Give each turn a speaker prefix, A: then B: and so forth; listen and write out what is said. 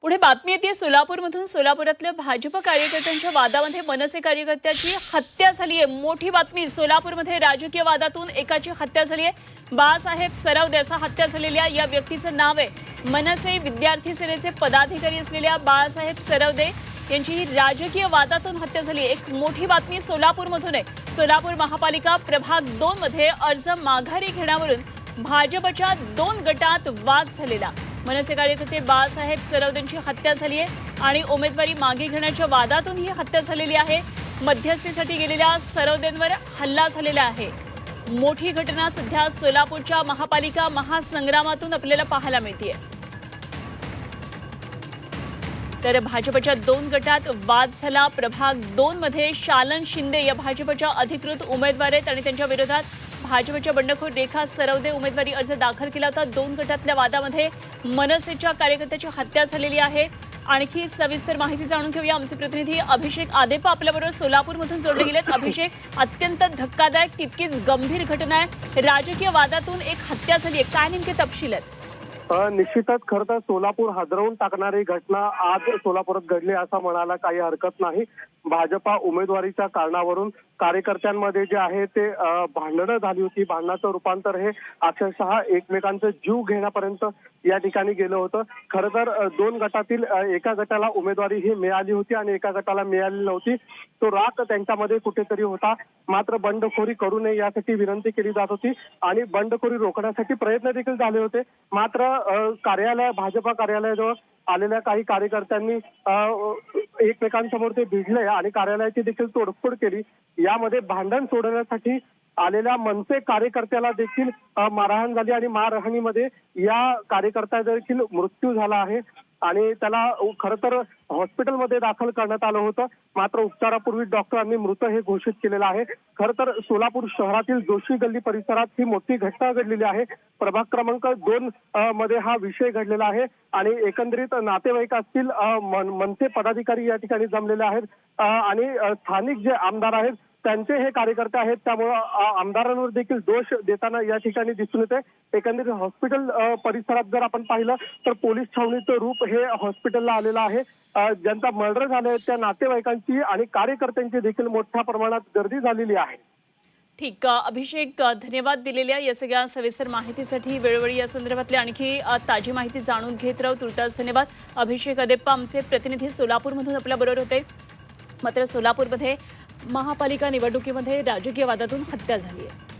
A: पुढे बातमी येते सोलापूरमधून। सोलापुरातल्या भाजप कार्यकर्त्यांच्या वादामध्ये मनसे कार्यकर्त्याची हत्या झाली आहे। मोठी बातमी, सोलापूरमध्ये राजकीय वादातून एकाची हत्या झाली आहे। बाळासाहेब सरवदे असा हत्या झालेल्या या व्यक्तीचं नाव आहे। मनसे विद्यार्थी सेनेचे पदाधिकारी असलेल्या बाळासाहेब सरवदे यांची ही राजकीय वादातून हत्या झाली। एक मोठी बातमी सोलापूरमधून आहे। सोलापूर महापालिका प्रभाग 2 मध्ये अर्ज माघारी घेण्यावरून भाजपच्या 2 गटात वाद झालेला। मनसे कार्यकर्ते बाळासाहेब सरवदेंची हत्या झाली आहे आणि उमेदवारी मागे घेण्याच्या वादातून ही हत्या झालेली आहे। मध्यस्थीसाठी गेलेल्या सरवदेंवर हल्ला झालेला आहे। मोठी घटना सध्या सोलापूरच्या महापालिका महासंग्रामातून आपल्याला पाहायला मिळते। तर भाजपच्या 2 गटात वाद झाला। प्रभाग 2 मध्ये शालन शिंदे या भाजपच्या अधिकृत उमेदवार आहेत आणि त्यांच्या विरोधात भाजपच्या बंडखोर रेखा सरवदे उमेदवारी अर्ज दाखल केला होता। 2 गटातल्या वादामध्ये मनसेच्या कार्यकर्त्याची हत्या झालेली आहे। आणखी सविस्तर माहिती जाणून घेऊया। आमचे प्रतिनिधी अभिषेक आदेपा आपल्याबरोबर सोलापूरमधून जोडले गेलेत। अभिषेक, अत्यंत धक्कादायक तितकीच गंभीर घटना आहे। राजकीय वादातून एक हत्या झाली आहे, काय नेमके तपशील आहेत?
B: निश्चितच खरं तर सोलापूर हादरवून टाकणारी घटना आज सोलापुरात घडली असं म्हणायला काही हरकत नाही। भाजपा उमेदवारीच्या कारणावरून कार्यकर्त्यांमध्ये जे आहे ते भांडणं झाली होती। भांडणाचं रूपांतर हे अक्षरशः एकमेकांचा जीव घेण्यापर्यंत या ठिकाणी गेलं होतं। खरं तर 2 गटातील एका गटाला उमेदवारी ही मिळाली होती आणि एका गटाला मिळाली नव्हती। तो राग त्यांच्यामध्ये कुठेतरी होता। मात्र बंडखोरी करू नये यासाठी विनंती केली जात होती आणि बंडखोरी रोखण्यासाठी प्रयत्न देखील झाले होते। मात्र भाजपा कार्यालयाजवळ आलेल्या काही कार्यकर्त्यांनी एकमेकांसमोर ते भिडले आणि कार्यालयाची देखील तोडफोड केली। यामध्ये भांडण सोडवण्यासाठी आलेल्या मनसे कार्यकर्त्याला देखील मारहाण झाली आणि मारहाणीमध्ये या कार्यकर्त्याचा देखील मृत्यू झाला आहे आणि त्याला खरं तर हॉस्पिटलमध्ये दाखल करण्यात आलं होतं। मात्र उपचारापूर्वी डॉक्टरांनी मृत हे घोषित केलेलं आहे। खरं तर सोलापूर शहरातील जोशी गल्ली परिसरात ही मोठी घटना घडलेली आहे। प्रभाग क्रमांक 2 मध्ये हा विषय घडलेला आहे आणि एकंदरीत नातेवाईक असतील, मनसे पदाधिकारी या ठिकाणी जमलेले आहेत आणि स्थानिक जे आमदार आहेत त्यांचे हे कार्यकर्ते आहेत। त्यामुळे आमदारांवर देखील दोष देताना या ठिकाणी दिसून येते। एकंदरीत हॉस्पिटल परिसरात जर आपण पाहिलं तर पोलीस छावणीचं रूप हे हॉस्पिटलला आलेलं आहे। ज्यांचा मर्डर झालाय त्या नातेवाईकांची आणि कार्यकर्त्यांची देखील मोठ्या प्रमाणात गर्दी झालेली आहे।
A: ठीक, अभिषेक, धन्यवाद दिलेल्या या सगळ्या सविस्तर माहितीसाठी। वेळोवेळी या संदर्भातली आणखी ताजी माहिती जाणून घेत राहू। तुर्तास धन्यवाद। अभिषेक आदेप्पा आमचे प्रतिनिधी सोलापूरमधून आपल्या बरोबर होते। मात्र सोलापूरमध्ये महापालिका निवडणुकीमध्ये राजकीय वादातून हत्या झाली आहे।